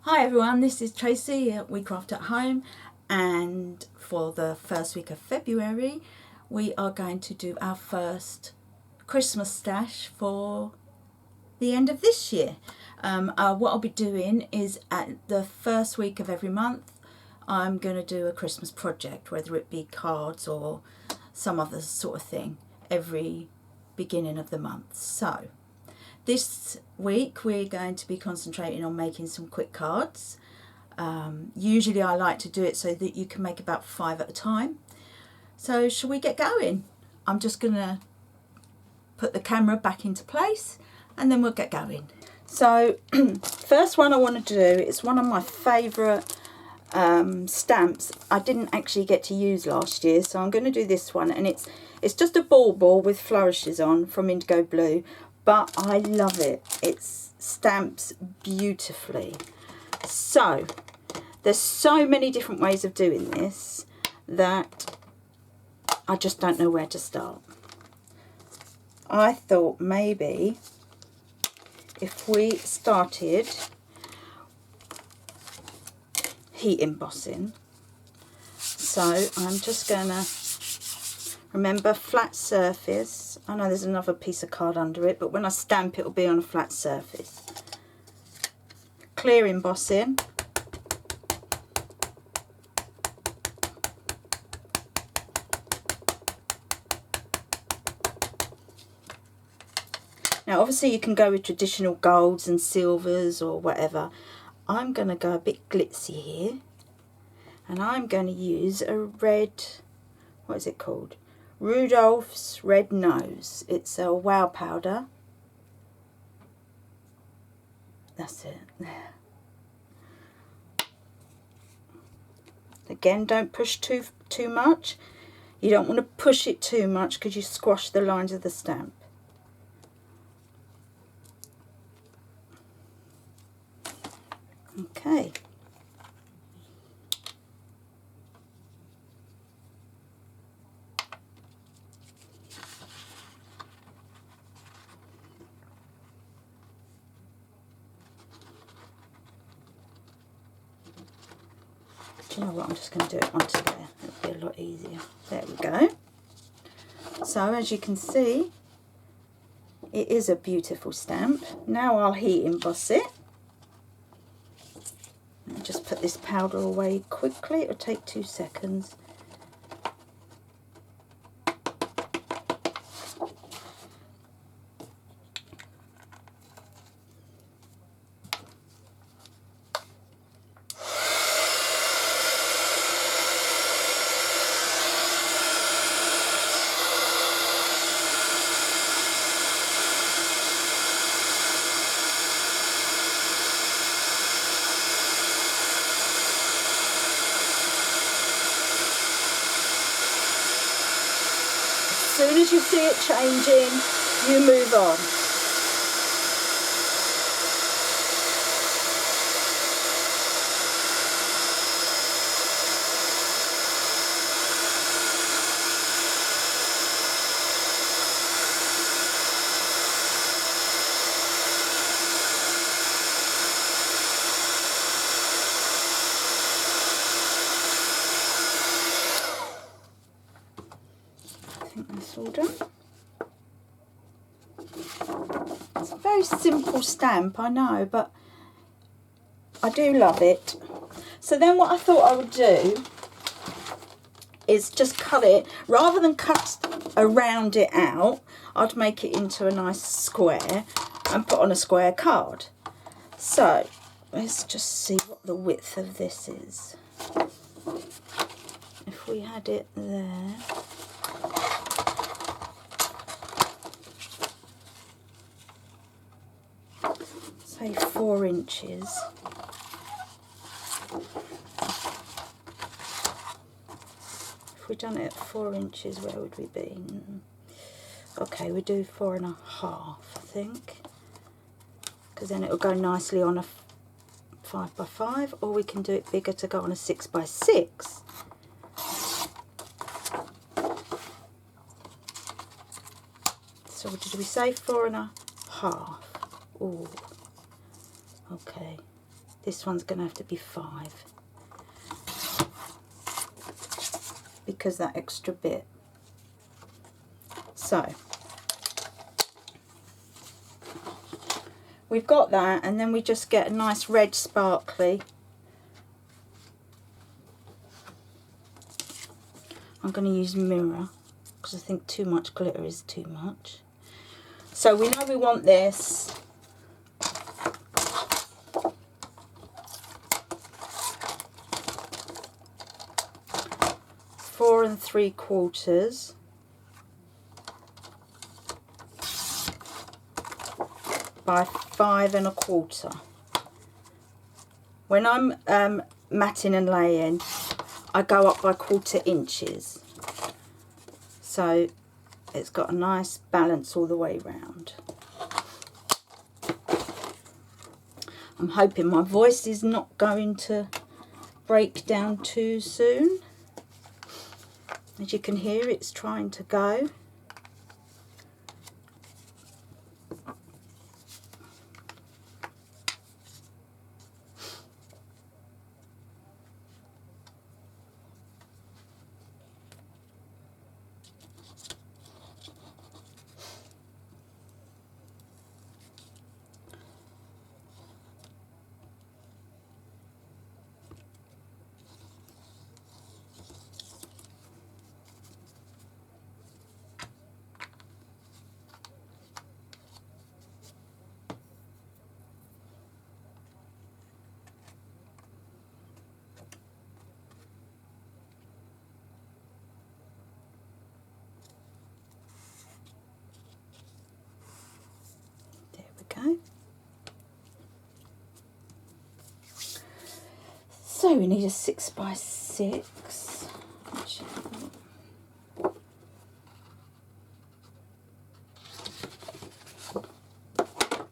Hi everyone, this is Tracy at We Craft at Home, and for the first week of February we are going to do our first Christmas stash for the end of this year. What I'll be doing is at the first week of every month I'm going to do a Christmas project, whether it be cards or some other sort of thing, every beginning of the month. So this week we're going to be concentrating on making some quick cards. Usually I like to do it so that you can make about 5 at a time. So shall we get going? I'm just going to put the camera back into place and then we'll get going. So first one I want to do is one of my favourite stamps I didn't actually get to use last year, so I'm going to do this one, and it's just a bauble with flourishes on from Indigo Blue. But I love it. It stamps beautifully. So there's so many different ways of doing this that I just don't know where to start. I thought maybe if we started heat embossing. So I'm just going to remember, flat surface. I know there's another piece of card under it, but when I stamp it will be on a flat surface. Clear embossing. Now obviously you can go with traditional golds and silvers or whatever. I'm going to go a bit glitzy here, and I'm going to use a red, what is it called? Rudolph's Red Nose. It's a wow powder. That's it. Again, don't push too much. You don't want to push it too much because you squash the lines of the stamp. Okay. Do you know what? I'm just going to do it onto there. It'll be a lot easier. There we go. So as you can see, it is a beautiful stamp. Now I'll heat emboss it. Just put this powder away quickly. It'll take 2 seconds. As soon as you see it changing, you move on. All done. It's a very simple stamp, I know, but I do love it. So then what I thought I would do is just cut it, rather than cut around it out, I'd make it into a nice square and put on a square card. So let's just see what the width of this is. If we had it there, say 4 inches. If we'd done it at 4 inches, where would we be? Okay, we do 4.5, I think, because then it will go nicely on a 5x5, or we can do it bigger to go on a 6x6. So did we say 4.5? Oh, okay. This one's going to have to be 5 because that extra bit. So we've got that, and then we just get a nice red sparkly. I'm going to use mirror because I think too much glitter is too much. So we know we want this. Four and 3/4 by 5 1/4. When I'm matting and laying, I go up by 1/4 inches, so it's got a nice balance all the way round. I'm hoping my voice is not going to break down too soon. As you can hear, it's trying to go. Okay. So we need a 6 by 6.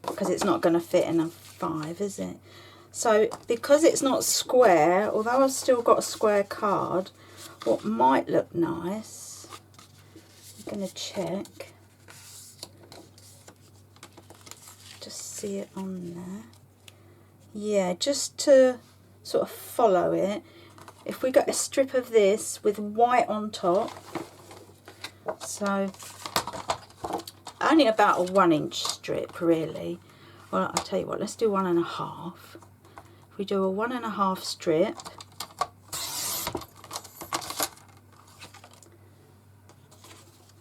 Because it's not going to fit in a 5, is it? So because it's not square, although I've still got a square card, what might look nice, I'm going to check. Just see it on there. Yeah, just to sort of follow it. If we got a strip of this with white on top, so only about a 1-inch strip really. Well, I'll tell you what, let's do 1 1/2. If we do a 1 1/2 strip,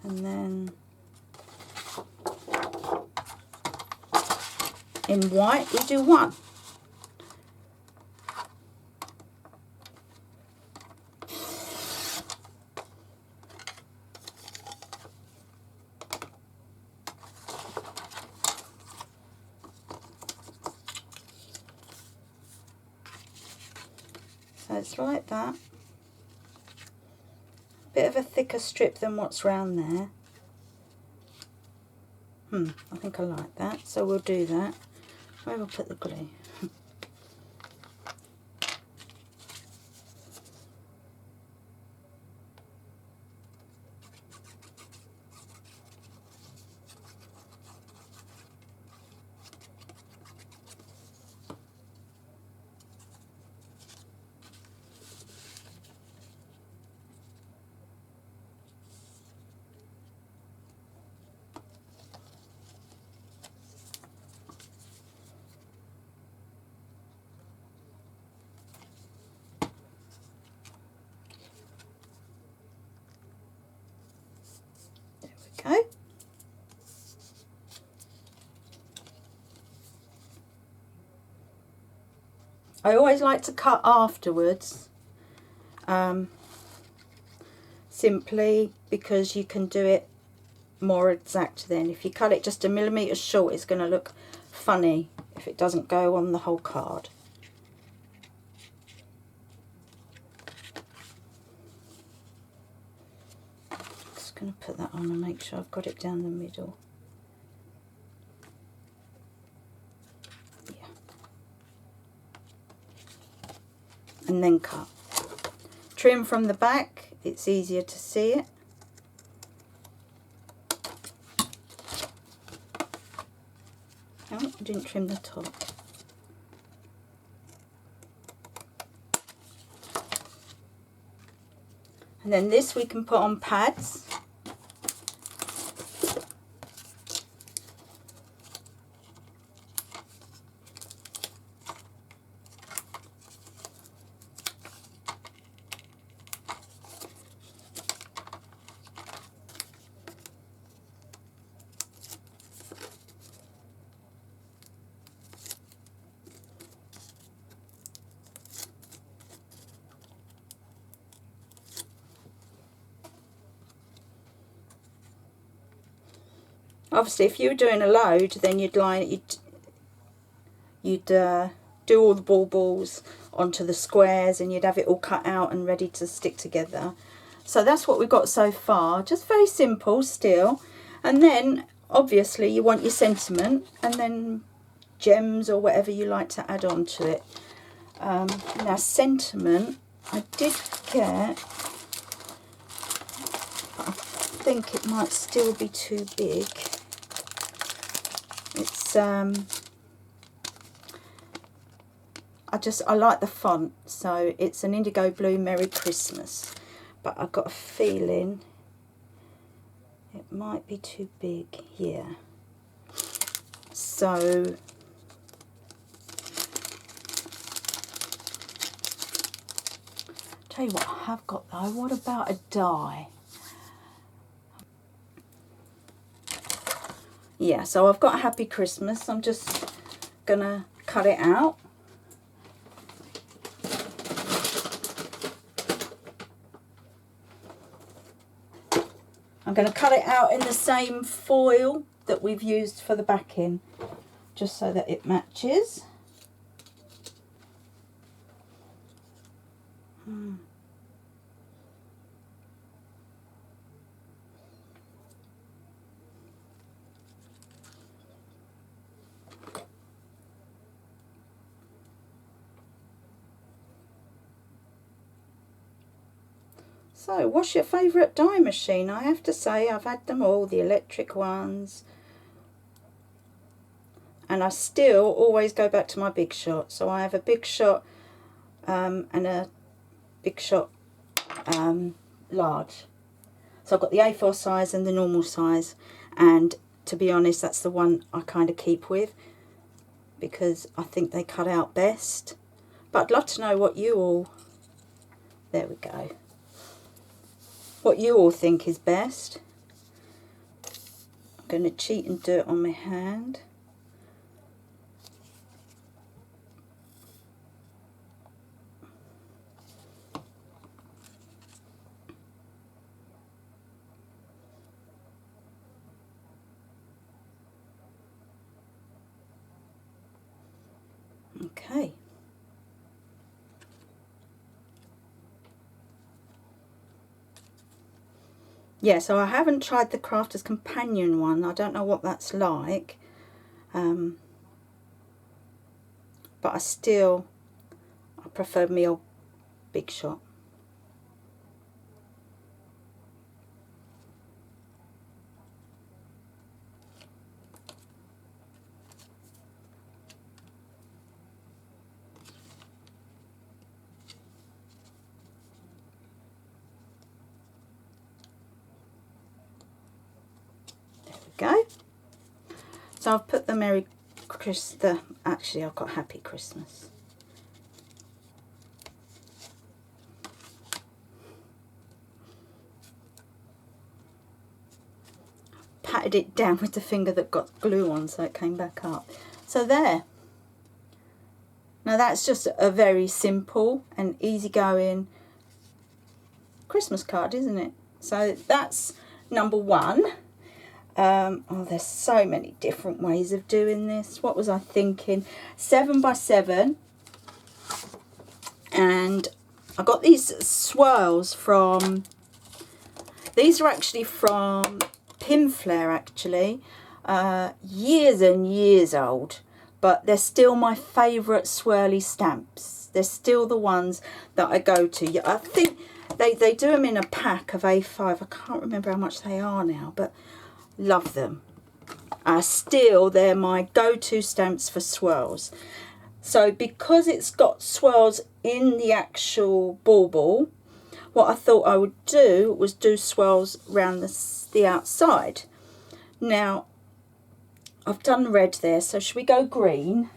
and then in white we do 1. So it's like that. Bit of a thicker strip than what's round there. I think I like that, so we'll do that. Where will I put the glue? Okay. I always like to cut afterwards, simply because you can do it more exact then. If you cut it just a millimetre short, it's going to look funny if it doesn't go on the whole card. Just going to put that on and make sure I've got it down the middle. Yeah. And then cut. Trim from the back, it's easier to see it. Oh, I didn't trim the top. And then this we can put on pads. Obviously, if you were doing a load, then you'd do all the baubles onto the squares, and you'd have it all cut out and ready to stick together. So that's what we've got so far. Just very simple still. And then obviously you want your sentiment, and then gems or whatever you like to add on to it. Now sentiment, I did get, but I think it might still be too big. It's I like the font, so it's an indigo blue Merry Christmas, but I've got a feeling it might be too big here. So tell you what I have got though, what about a die? Yeah, so I've got a Happy Christmas. I'm just gonna cut it out. I'm going to cut it out in the same foil that we've used for the backing, just so that it matches. So, what's your favourite die machine? I have to say I've had them all, the electric ones. And I still always go back to my Big Shot. So I have a Big Shot and a Big Shot large. So I've got the A4 size and the normal size. And to be honest, that's the one I kind of keep with, because I think they cut out best. But I'd love to know what you all... There we go. What you all think is best. I'm going to cheat and do it on my hand. Okay. Yeah, so I haven't tried the Crafter's Companion one. I don't know what that's like. But I prefer my old Big Shot. Go. So I've put the actually I've got Happy Christmas. Patted it down with the finger that got glue on so it came back up. So there. Now that's just a very simple and easygoing Christmas card, isn't it? So that's number one. Oh, there's so many different ways of doing this. What was I thinking? 7 by 7, and I got these swirls from, these are actually from Pinflair actually, years and years old, but they're still my favourite swirly stamps. They're still the ones that I go to. I think they do them in a pack of A5. I can't remember how much they are now, but love them. Still, they're my go-to stamps for swirls. So because it's got swirls in the actual bauble, what I thought I would do was do swirls around the outside. Now, I've done red there, so should we go green?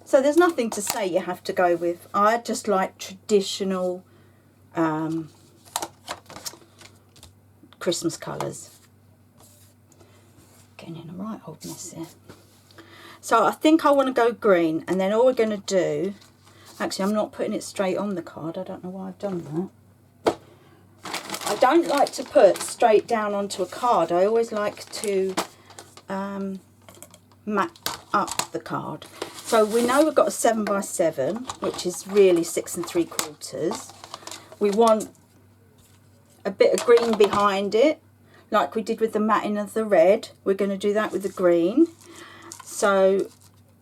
So there's nothing to say you have to go with. I just like traditional Christmas colours. Getting in a right old mess there. So I think I want to go green, and then all we're going to do, actually I'm not putting it straight on the card, I don't know why I've done that. I don't like to put straight down onto a card, I always like to mat up the card. So we know we've got a 7x7, which is really 6 3/4. We want a bit of green behind it, like we did with the matting of the red. We're going to do that with the green. So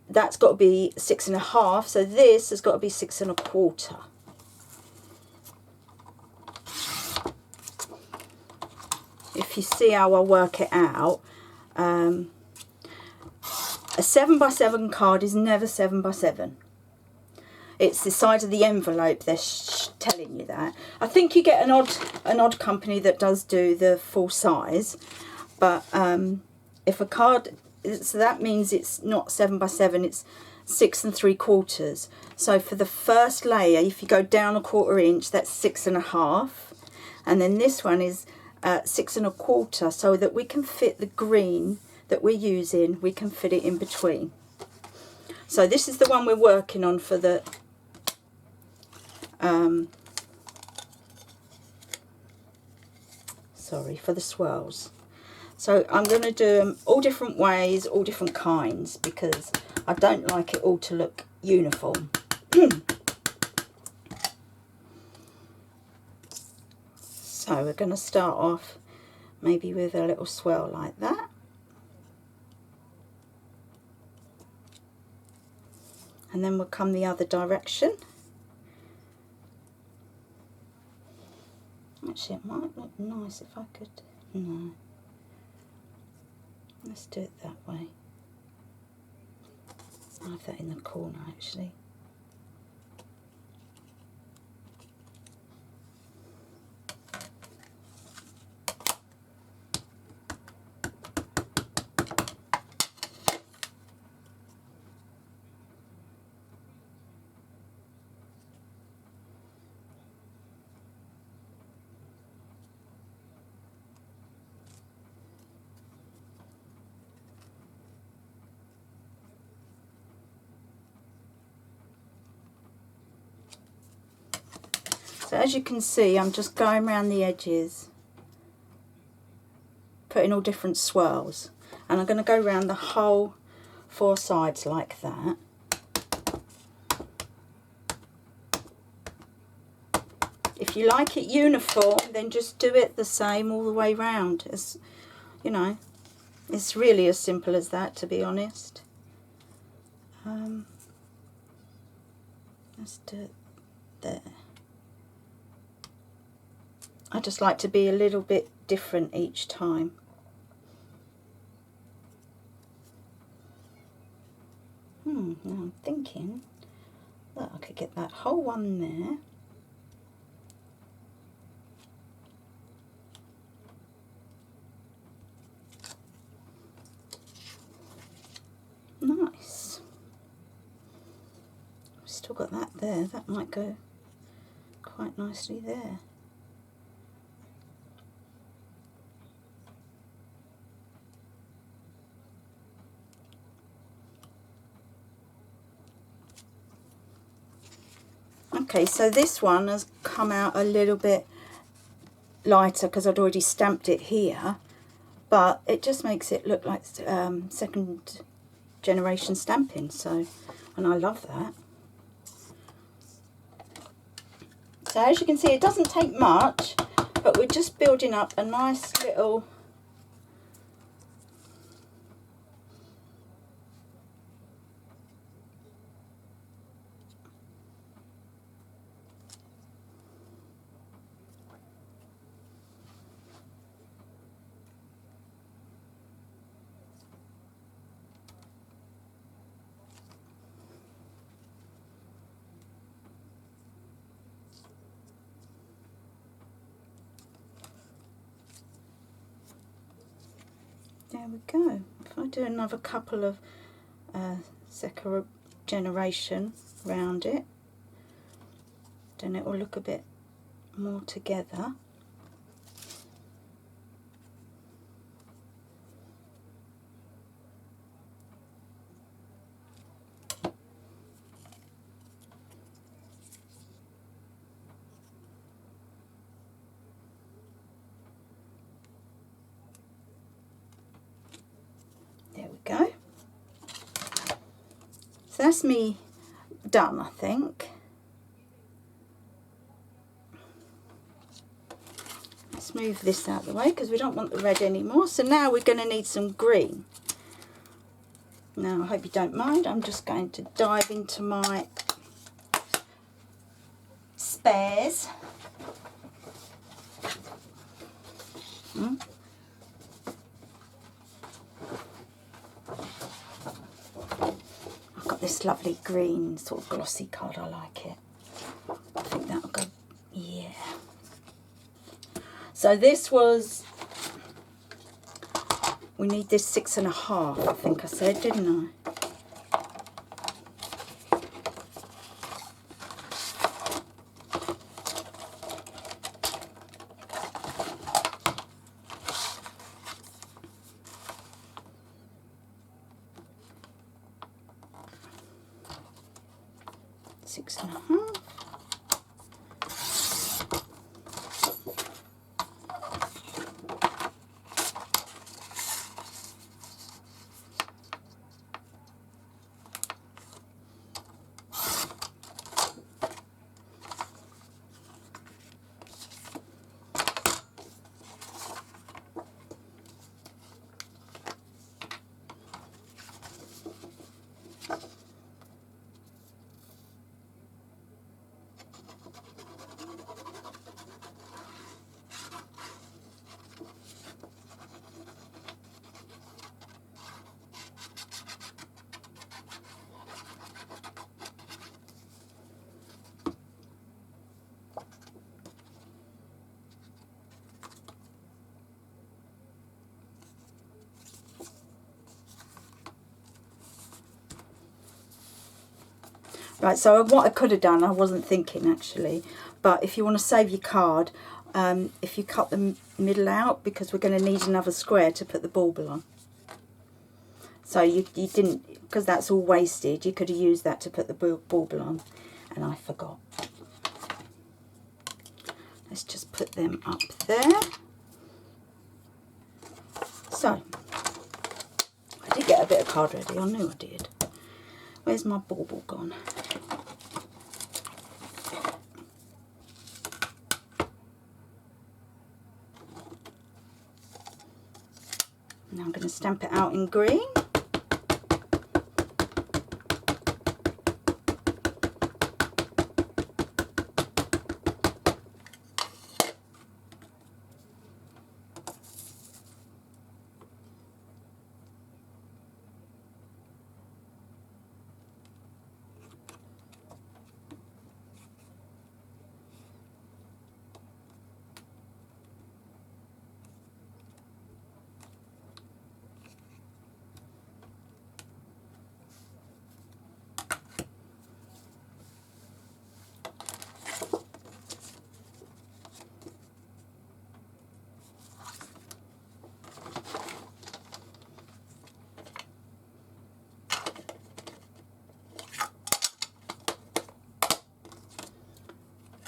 that's got to be 6 1/2. So this has got to be 6 1/4. If you see how I work it out, a 7x7 card is never 7x7. It's the size of the envelope they're telling you that. I think you get an odd company that does do the full size, but if a card, so that means it's not 7x7, it's 6 3/4. So for the first layer, if you go down 1/4 inch, that's 6 1/2, and then this one is 6 1/4, so that we can fit the green that we're using, we can fit it in between. So this is the one we're working on for the for the swirls. So I'm going to do them all different ways, all different kinds, because I don't like it all to look uniform. So we're going to start off maybe with a little swirl like that. And then we'll come the other direction. Actually, it might look nice if I could, no. Let's do it that way. I'll have that in the corner actually. So as you can see, I'm just going around the edges, putting all different swirls, and I'm going to go around the whole 4 sides like that. If you like it uniform, then just do it the same all the way round. As you know, it's really as simple as that, to be honest. Let's do it there. I just like to be a little bit different each time. Now I'm thinking that I could get that whole one there. Nice. I've still got that there. That might go quite nicely there. Okay, so this one has come out a little bit lighter because I'd already stamped it here, but it just makes it look like second generation stamping, so, and I love that. So as you can see, it doesn't take much, but we're just building up a nice little There we go. If I do another couple of second generation round it, then it will look a bit more together. There we go. So that's me done, I think. Let's move this out of the way because we don't want the red anymore. So now we're going to need some green. Now I hope you don't mind, I'm just going to dive into my spares. I've got this lovely green sort of glossy card, I like it. I think that'll go, yeah. So this was, we need this 6.5, I think I said, didn't I? Six and a half. Right, so what I could have done, I wasn't thinking actually, but if you want to save your card, if you cut the middle out, because we're going to need another square to put the bauble on. So you didn't, because that's all wasted, you could have used that to put the bauble on, and I forgot. Let's just put them up there. So, I did get a bit of card ready, I knew I did. Where's my bauble gone? Now I'm going to stamp it out in green.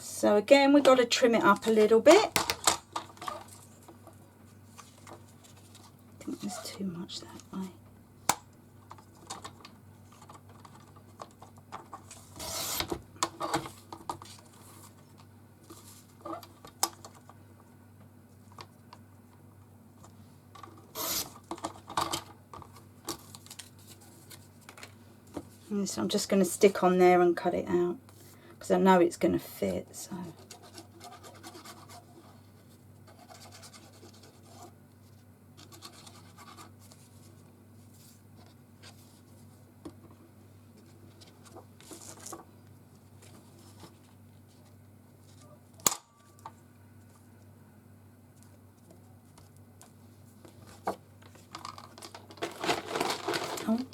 So again, we've got to trim it up a little bit. I think there's too much that way. And so I'm just going to stick on there and cut it out, because I know it's going to fit. So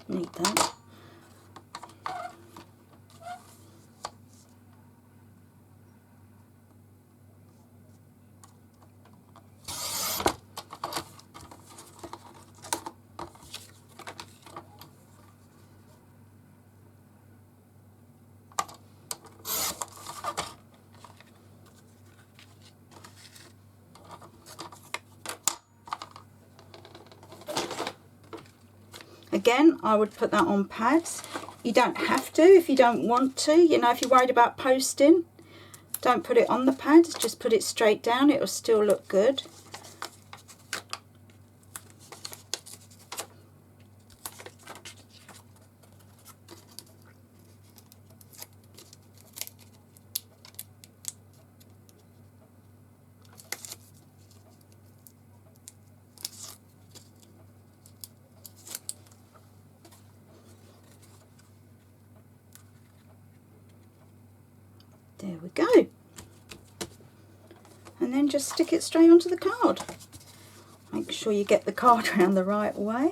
need that. Again, I would put that on pads. You don't have to if you don't want to. You know, if you're worried about posting, don't put it on the pads. Just put it straight down. It will still look good. There we go. And then just stick it straight onto the card. Make sure you get the card around the right way.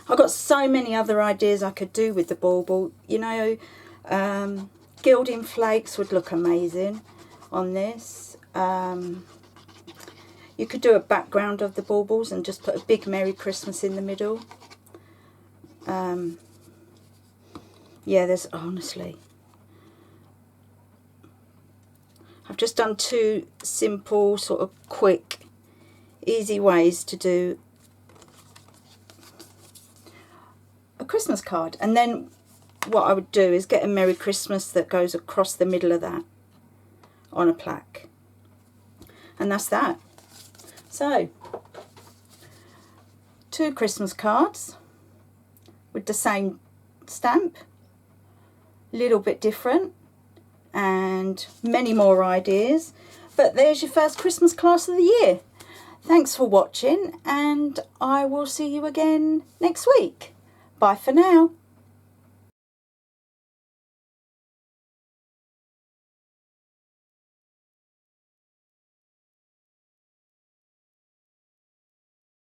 I've got so many other ideas I could do with the bauble. You know, gilding flakes would look amazing on this. You could do a background of the baubles and just put a big Merry Christmas in the middle. Yeah, there's honestly, I've just done two simple, sort of quick, easy ways to do a Christmas card. And then what I would do is get a Merry Christmas that goes across the middle of that on a plaque. And that's that. So, 2 Christmas cards with the same stamp, little bit different, and many more ideas. But there's your first Christmas class of the year. Thanks for watching, and I will see you again next week. Bye for now.